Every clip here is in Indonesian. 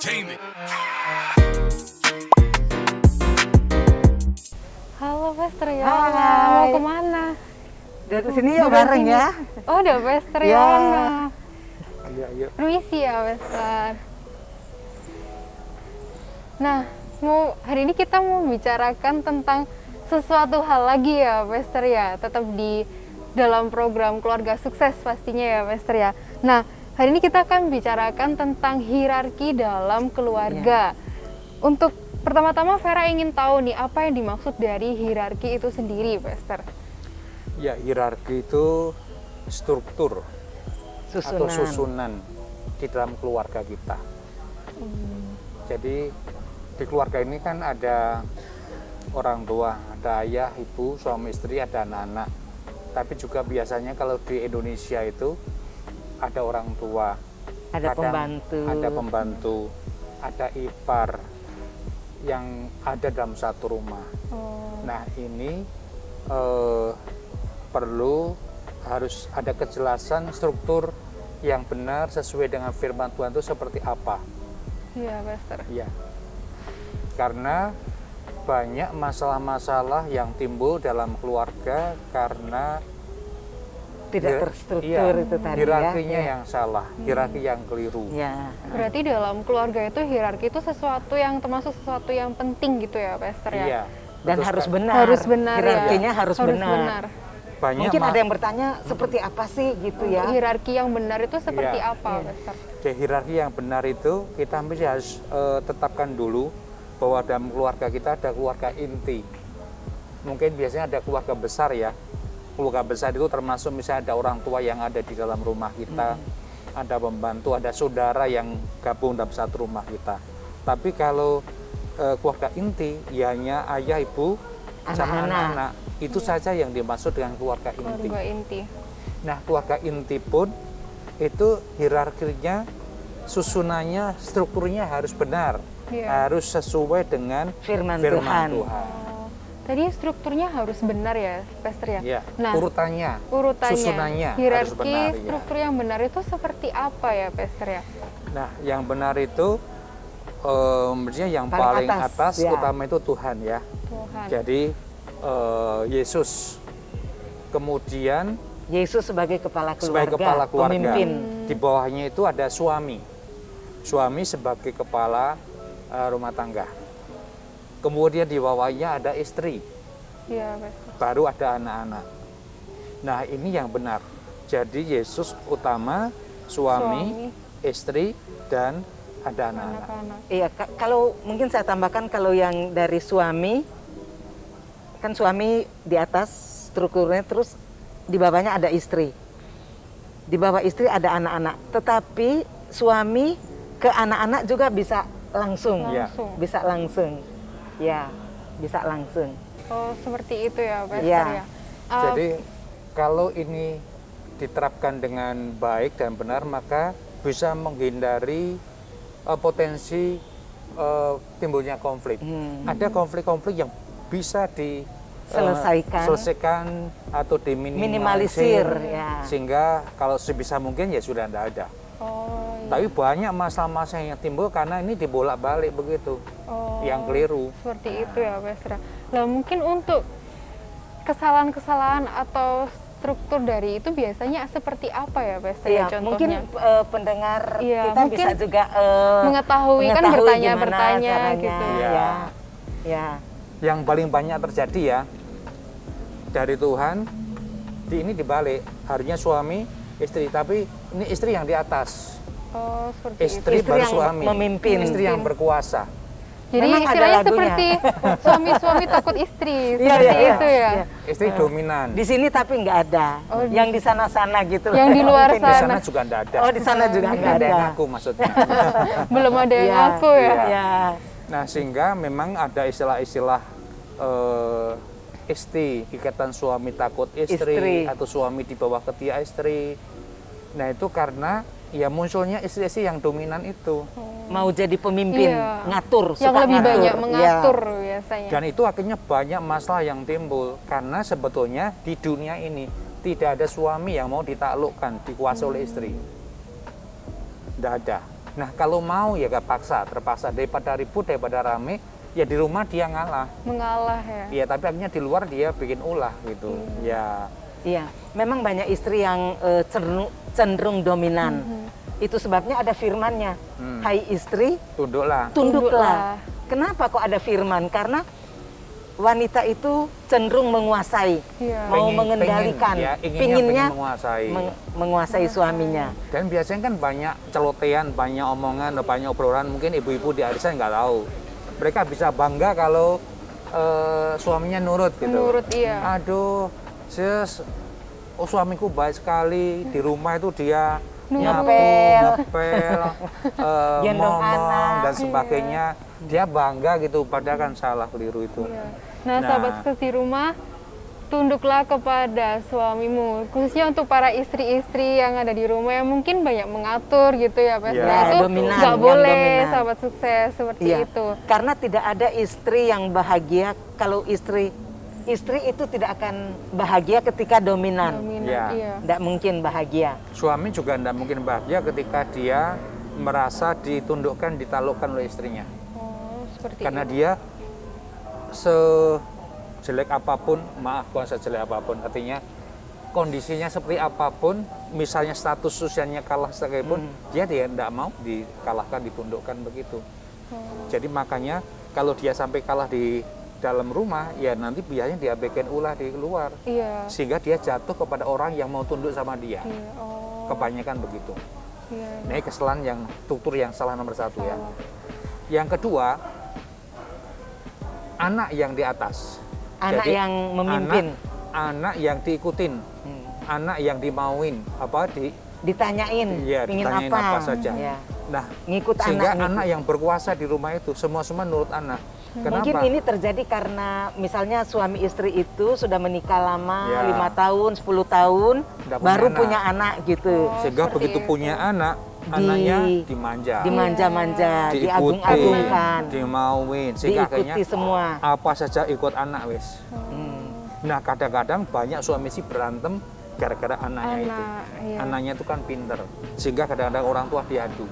Entertainment. Halo Pester ya, Hai. mau kemana? Dari sini yuk bareng ya. Oh udah Pester Ya. ya. Ayo. Permisi ya Pester. Nah, hari ini kita mau bicarakan tentang sesuatu hal lagi ya Pester ya. Tetap di dalam program Keluarga Sukses pastinya ya Pester ya. Nah, hari ini kita akan bicarakan tentang hierarki dalam keluarga. Untuk pertama-tama Vera ingin tahu nih apa yang dimaksud dari hierarki itu sendiri, Pester. Ya, hierarki itu struktur atau susunan di dalam keluarga kita. Jadi di keluarga ini kan ada orang tua, ada ayah, ibu, suami istri, ada anak-anak. Tapi juga biasanya kalau di Indonesia itu ada orang tua, Ada kadang pembantu. ada pembantu, ada ipar yang ada dalam satu rumah. Nah ini harus ada kejelasan struktur yang benar sesuai dengan firman Tuhan itu seperti apa. Iya, Pester. Ya, karena banyak masalah-masalah yang timbul dalam keluarga karena Tidak terstruktur iya, itu tadi hierarkinya ya. yang salah, hierarki yang keliru. Ya. Berarti dalam keluarga itu hierarki itu sesuatu yang termasuk sesuatu yang penting gitu ya, Pester ya. Iya. Dan betul harus sekali. benar. Harus benar ya. Hierarkinya harus benar. Banyak Mungkin ada yang bertanya seperti apa sih gitu ya. Hierarki yang benar itu seperti Iya. apa, Pester? Jadi hierarki yang benar itu kita mesti harus tetapkan dulu bahwa dalam keluarga kita ada keluarga inti. Mungkin biasanya ada keluarga besar ya. Keluarga besar itu termasuk misalnya ada orang tua yang ada di dalam rumah kita, ada pembantu, ada saudara yang gabung dalam satu rumah kita. Tapi kalau keluarga inti, ya hanya ayah, ibu, sama Anak-anak. anak-anak. Itu saja yang dimaksud dengan keluarga inti. Keluarga inti. Nah, keluarga inti pun itu hierarkinya, susunannya, strukturnya harus benar, Iya. harus sesuai dengan Firman firman Tuhan. Tuhan. Tadi strukturnya harus benar ya, Pester ya. Ya, Nah, urutannya, urutannya, susunannya harus hierarki benar. Ya. struktur yang benar itu seperti apa ya, Pester ya? Nah, yang benar itu maksudnya yang Paling paling atas, atas, ya. utama itu Tuhan ya. Tuhan. Jadi Yesus, kemudian Yesus sebagai kepala keluarga, sebagai kepala keluarga, pemimpin. di bawahnya itu ada suami sebagai kepala rumah tangga. Kemudian di bawahnya ada istri, Iya, Pester. baru ada anak-anak. Nah ini yang benar. Jadi Yesus utama, suami, istri, dan ada anak-anak. Anak-anak. Iya, kalau mungkin saya tambahkan kalau yang dari suami, kan suami di atas strukturnya, terus di bawahnya ada istri. Di bawah istri ada anak-anak. Tetapi suami ke anak-anak juga bisa langsung. Iya. Bisa langsung. Ya, bisa langsung. Oh, seperti itu ya, Pester Iya. ya. Jadi kalau ini diterapkan dengan baik dan benar, maka bisa menghindari potensi timbulnya konflik. Ada konflik-konflik yang bisa selesaikan atau Minimalisir, ya. sehingga kalau sebisa mungkin ya sudah tidak ada. Oh, iya. Tapi banyak masalah-masalah yang timbul karena ini dibolak-balik begitu, Oh, yang keliru. seperti itu ya, Pester. Nah, mungkin untuk kesalahan-kesalahan atau struktur dari itu biasanya seperti apa ya, Pester? Iya, Contohnya mungkin pendengar Iya, kita mungkin bisa juga mengetahui kan gimana bertanya-bertanya caranya, gitu. Iya. Ya. Yang paling banyak terjadi ya dari Tuhan, ini dibalik, harusnya suami, istri, tapi ini istri yang di atas, Oh, seperti istri itu. baru yang suami, memimpin. istri yang berkuasa. Jadi Memang ada istilahnya lagunya. seperti suami-suami takut istri, Iya, seperti iya, itu iya. ya. Iya. Istri dominan. Di sini tapi nggak ada. Oh, yang di sana-sana gitu. Yang di luar Mungkin Di sana. sana juga tidak ada. Oh, di sana juga Nggak nggak ada ada. yang ngaku maksudnya. Belum ada yang Iya, ngaku ya. Iya. Nah, sehingga memang ada istilah-istilah ikatan suami takut istri, Istri. atau suami di bawah ketiak istri. Nah, itu karena ya munculnya istri-istri yang dominan itu. Mau jadi pemimpin, Iya. ngatur, Yang suka lebih ngatur. banyak Iya. mengatur biasanya. Dan itu akhirnya banyak masalah yang timbul karena sebetulnya di dunia ini tidak ada suami yang mau ditaklukkan, dikuasai oleh istri. Tidak ada. Nah kalau mau ya gak paksa, terpaksa, daripada ribut, daripada rame, ya di rumah dia ngalah. Mengalah ya. Iya, tapi akhirnya di luar dia bikin ulah gitu. Ya, Iya, memang banyak istri yang cenderung dominan. Itu sebabnya ada firmannya. Hai istri, tunduklah. tunduklah. Kenapa kok ada firman? Karena wanita itu cenderung menguasai, Iya. mau Pengen- mengendalikan, pengen, ya, pinginnya pengen menguasai. menguasai suaminya. Dan biasanya kan banyak celotehan, banyak omongan, banyak obrolan. Mungkin ibu-ibu di arisan nggak tahu. Mereka bisa bangga kalau suaminya nurut gitu. Nurut, iya. Aduh, sis, oh suamiku baik sekali. Di rumah itu dia nyapu, Ngepel. ngepel, Gendong ngomong anak. dan sebagainya. Dia bangga gitu, padahal kan salah, keliru itu. Iya. Nah, Nah. sahabat sukses di rumah, tunduklah kepada suamimu. Khususnya untuk para istri-istri yang ada di rumah yang mungkin banyak mengatur gitu ya, Pak. Iya, Nah, itu dominan, nggak yang boleh, dominan. sahabat sukses seperti Iya, itu. karena tidak ada istri yang bahagia kalau istri itu tidak akan bahagia ketika dominan. Dominan, Iya. iya. Tidak mungkin bahagia. Suami juga tidak mungkin bahagia ketika dia merasa ditundukkan, ditaklukkan oleh istrinya. Oh, seperti Karena itu. dia sejelek apapun, maaf bukan sejelek apapun, artinya kondisinya seperti apapun, misalnya status sosialnya kalah sekalipun, dia tidak mau dikalahkan, ditundukkan begitu. Jadi makanya kalau dia sampai kalah di dalam rumah, ya nanti biasanya dia bikin ulah di luar, Iya. sehingga dia jatuh kepada orang yang mau tunduk sama dia. Iya. Oh. Kebanyakan begitu. Iya. Nah, ini kesalahan yang struktur yang salah nomor satu ya. Salah. Yang kedua, anak yang di atas. Anak Jadi, yang memimpin. anak yang diikutin, anak yang dimauin, Ditanyain, Iya, pingin ditanyain apa, apa saja. Ya. Nah, Ngikut sehingga anak, anak ngikut. yang berkuasa di rumah itu semua nurut anak. Kenapa? Mungkin ini terjadi karena misalnya suami istri itu sudah menikah lama, Ya. 5 tahun, 10 tahun, Udah punya baru anak. punya anak gitu. Oh, Sehingga seperti begitu itu. punya anak, anaknya dimanja, Dimanja-manja, diikuti, diagung-agungkan, dimauin, sehingga akhirnya diikuti semua. apa saja ikut anak wes. Hmm. Nah, kadang-kadang banyak suami sih berantem gara-gara anaknya itu. Anak, iya. Anaknya itu kan pinter, sehingga kadang-kadang orang tua diadu.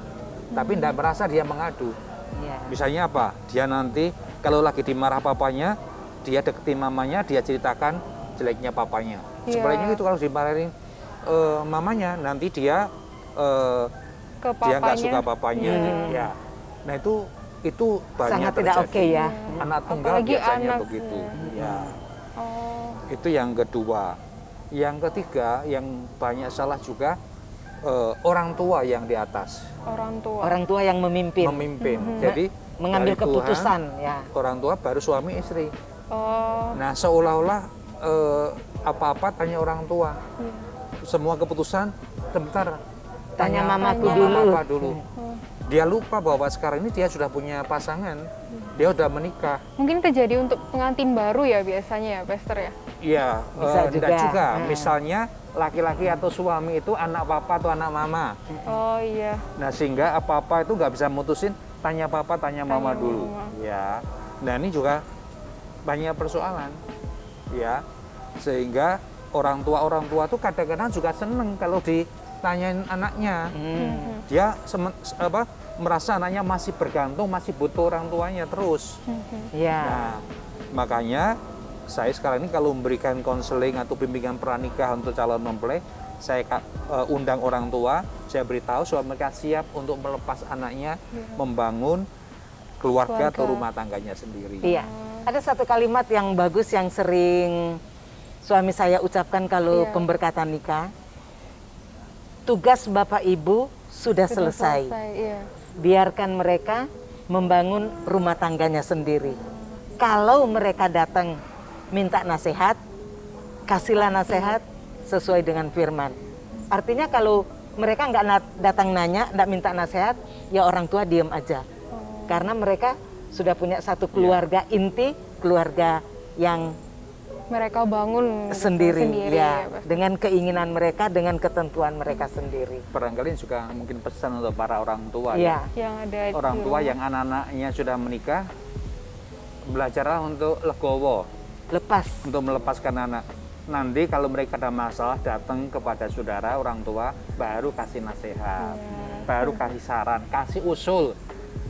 Tapi tidak merasa dia mengadu. Ya. Misalnya apa? Dia nanti kalau lagi dimarah papanya, dia deketin mamanya, dia ceritakan jeleknya papanya. Iya. Sebaliknya itu kalau dimarahin mamanya, nanti dia Ke dia nggak papanya. suka papanya. Ya. Nah itu banyak Sangat tidak terjadi. oke ya. Anak tunggal Apalagi biasanya anak, begitu. ya. Ya. Oh. Itu yang kedua. Yang ketiga yang banyak salah juga orang tua yang di atas Orang tua. Orang tua yang memimpin, memimpin. Jadi mengambil dari Tuhan, keputusan ya. orang tua baru suami istri. Oh. Nah seolah-olah apa-apa tanya orang tua. Iya. Semua keputusan sebentar Tanya mamaku Tanya dulu. papa dulu. Dia lupa bahwa sekarang ini dia sudah punya pasangan, dia sudah menikah. Mungkin terjadi untuk pengantin baru ya biasanya ya, Pastor ya? Iya, Bisa tidak juga. juga. Hmm. Misalnya laki-laki atau suami itu anak papa atau anak mama. Oh iya. Nah sehingga apa-apa itu nggak bisa mutusin, tanya papa, tanya mama Tanya dulu. mama. Ya. Nah ini juga banyak persoalan, ya. Sehingga orang tua tuh kadang-kadang juga seneng kalau ditanyain anaknya. Dia merasa anaknya masih bergantung, masih butuh orang tuanya terus. Ya. Nah, makanya saya sekarang ini kalau memberikan konseling atau bimbingan pranikah untuk calon mempelai, saya undang orang tua, saya beritahu supaya mereka siap untuk melepas anaknya, membangun keluarga atau rumah tangganya sendiri. Iya. Ada satu kalimat yang bagus yang sering suami saya ucapkan kalau Iya. pemberkatan nikah. Tugas Bapak Ibu sudah selesai. Iya. Biarkan mereka membangun rumah tangganya sendiri. Kalau mereka datang minta nasihat, kasihlah nasihat sesuai dengan firman. Artinya kalau mereka nggak datang nanya, nggak minta nasihat, ya orang tua diam aja. Karena mereka sudah punya satu keluarga inti, keluarga yang Mereka bangun sendiri, ya, Pastor. dengan keinginan mereka, dengan ketentuan mereka sendiri. Barangkali juga mungkin pesan untuk para orang tua, Iya. Yang ada di orang tua rumah. yang anak-anaknya sudah menikah, belajarlah untuk legowo, Lepas. untuk melepaskan anak. Nanti kalau mereka ada masalah datang kepada saudara orang tua baru kasih nasihat. baru kasih saran, kasih usul.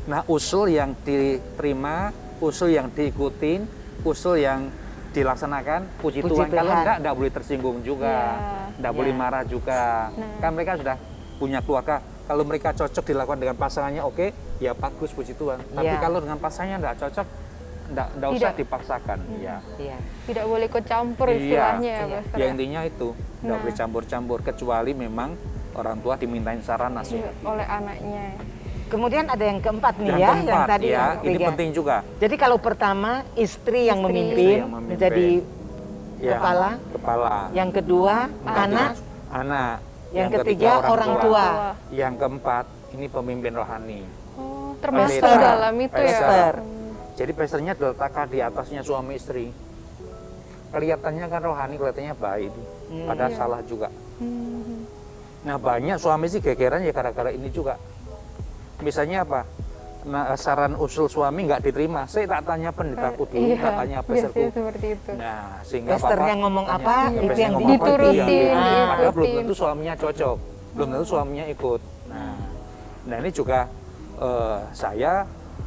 Nah, usul yang diterima, usul yang diikutin, usul yang dilaksanakan, puji Puji Tuhan. Kalau Tuhan. enggak boleh tersinggung juga, Iya. enggak Iya. boleh marah juga. Nah. Kan mereka sudah punya keluarga. Kalau mereka cocok dilakukan dengan pasangannya, oke, ya bagus, puji Tuhan. Tapi Iya. kalau dengan pasangannya enggak cocok, enggak usah Tidak. dipaksakan. Ya. Iya. Tidak boleh ikut campur Iya. istilahnya ya, Iya. Pastor. Ya intinya itu, enggak Nah. boleh campur-campur kecuali memang orang tua dimintain saran nasihat. Oleh anaknya. Kemudian ada yang keempat nih Yang ya, keempat yang tadi ya, yang ini ketiga. penting juga. Jadi kalau pertama istri yang Istri. memimpin, Istri yang memimpin. menjadi Ya, kepala. Kepala. Yang kedua anak, Anak. yang ketiga orang tua. Yang keempat ini pemimpin rohani. Oh, termasuk Pastor. dalam itu ya. Pastor. Jadi pastornya diletakkan di atasnya suami istri. Kelihatannya kan rohani, kelihatannya baik, padahal Iya. salah juga. Hmm. Nah banyak suami sih gegeran ya gara-gara ini juga. Misalnya apa? Nah, saran usul suami nggak diterima. Saya tak tanya pendetaku dulu, Iya, tak tanya pastorku. biasanya seperti itu. Nah, sehingga Pastornya papa ngomong tanya, apa, ya, itu pastornya yang ngomong apa, diturutin, iya. Padahal belum diikutin. tentu suaminya cocok, belum tentu suaminya ikut. Nah ini juga saya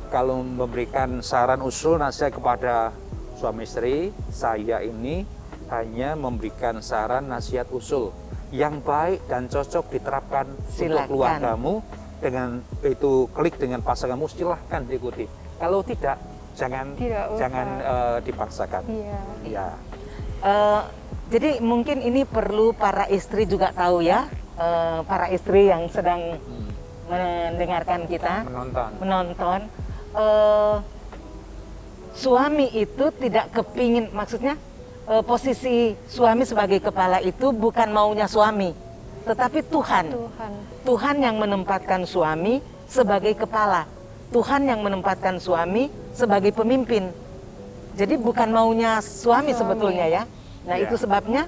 kalau memberikan saran usul nasihat kepada suami istri, saya ini hanya memberikan saran nasihat usul yang baik dan cocok diterapkan untuk Silakan. keluargamu. Dengan itu klik dengan pasanganmu, silahkan diikuti. Kalau tidak, jangan Tidak usah. dipaksakan. Iya. Ya, jadi mungkin ini perlu para istri juga tahu ya, para istri yang sedang mendengarkan kita, menonton. Suami itu tidak kepingin, maksudnya posisi suami sebagai kepala itu bukan maunya suami, tetapi Tuhan. Tuhan yang menempatkan suami sebagai kepala. Tuhan yang menempatkan suami sebagai pemimpin. Jadi bukan maunya suami sebetulnya ya. Nah Ya. itu sebabnya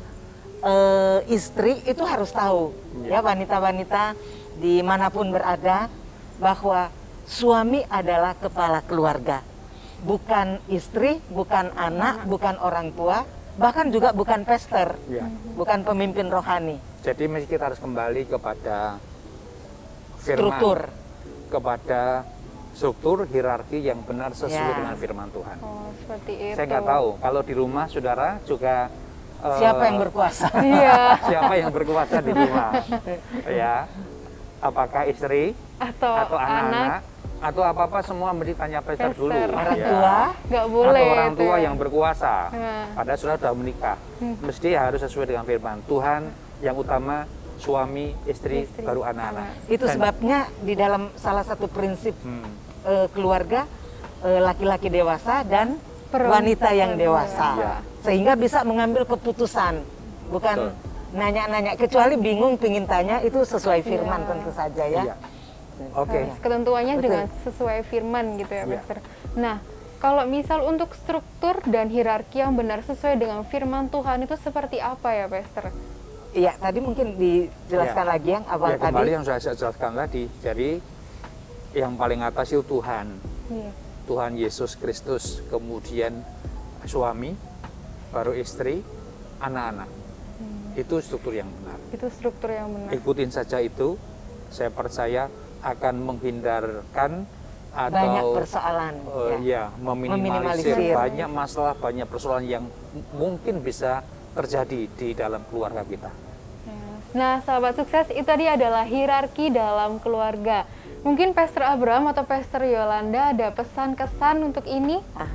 istri itu harus tahu ya, wanita-wanita dimanapun berada, bahwa suami adalah kepala keluarga. Bukan istri, bukan anak, bukan orang tua, bahkan juga bukan pastor, ya. bukan pemimpin rohani. Jadi mesti kita harus kembali kepada firman, Struktur. kepada struktur hierarki yang benar sesuai Ya. dengan firman Tuhan. Oh, seperti itu. Saya nggak tahu kalau di rumah saudara juga Siapa yang berkuasa? Iya. siapa yang berkuasa di rumah, ya? Apakah istri Atau anak-anak atau apa-apa semua mesti tanya pastor Pastor. dulu. Orang ya. tua. Nggak boleh. Atau orang itu tua ya. yang berkuasa. Nah. Padahal sudah menikah, mesti harus sesuai dengan firman Tuhan. Yang utama suami, istri, Istri, baru anak-anak. Itu Dan- sebabnya di dalam salah satu prinsip keluarga, laki-laki dewasa dan wanita yang dewasa, Iya. sehingga bisa mengambil keputusan, bukan Betul. nanya-nanya, kecuali bingung pingin tanya, itu sesuai firman tentu saja ya. Iya. Oke. Harus ketentuannya Betul. dengan sesuai firman gitu ya, Iya. Pastor. Nah, kalau misal untuk struktur dan hierarki yang benar sesuai dengan firman Tuhan itu seperti apa ya, Pastor? Iya, tadi mungkin dijelaskan Ya. lagi yang awal Ya, kembali tadi. yang sudah saya jelaskan tadi. Jadi yang paling atas itu Tuhan, Iya. Tuhan Yesus Kristus, kemudian suami, baru istri, anak-anak. Itu struktur yang benar. Itu struktur yang benar. Ikutin saja itu, saya percaya akan menghindarkan atau Banyak persoalan. ya, meminimalisir Meminimalisir. banyak masalah, banyak persoalan yang mungkin bisa terjadi di dalam keluarga kita. Nah, sahabat sukses, itu tadi adalah hierarki dalam keluarga. Mungkin Pastor Abraham atau Pastor Yolanda ada pesan-kesan untuk ini Aha.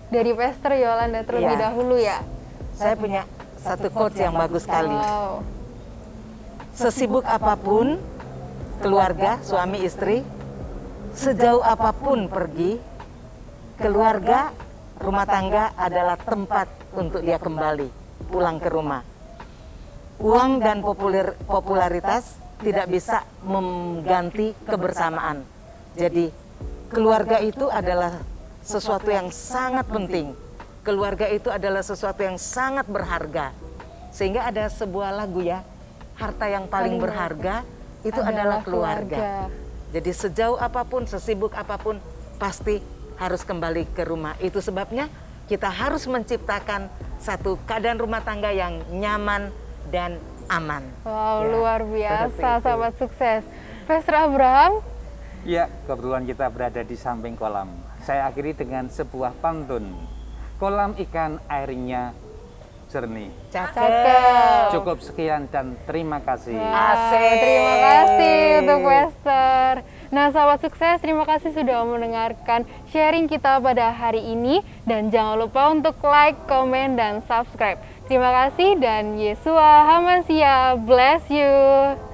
dari Pastor Yolanda terlebih Iya. dahulu ya. Saya punya satu quotes yang bagus sekali. Wow. Sesibuk apapun keluarga, suami istri, sejauh apapun pergi, keluarga, rumah tangga adalah tempat untuk dia kembali pulang ke rumah. Uang dan popularitas tidak bisa mengganti kebersamaan. Jadi keluarga itu adalah sesuatu yang sangat penting. Keluarga itu adalah sesuatu yang sangat berharga. Sehingga ada sebuah lagu ya, harta yang paling berharga itu adalah keluarga. Jadi sejauh apapun, sesibuk apapun, pasti harus kembali ke rumah. Itu sebabnya kita harus menciptakan satu keadaan rumah tangga yang nyaman dan aman. Wow, Ya, luar seperti biasa, itu. sahabat sukses. Pastor Abraham? Ya, kebetulan kita berada di samping kolam. Saya akhiri dengan sebuah pantun. Kolam ikan airnya jernih. Cakep. Cukup sekian dan terima kasih. Asik. Terima kasih untuk Pastor. Nah, sahabat sukses, terima kasih sudah mendengarkan sharing kita pada hari ini. Dan jangan lupa untuk like, komen, dan subscribe. Terima kasih dan Yesua Hamasia bless you.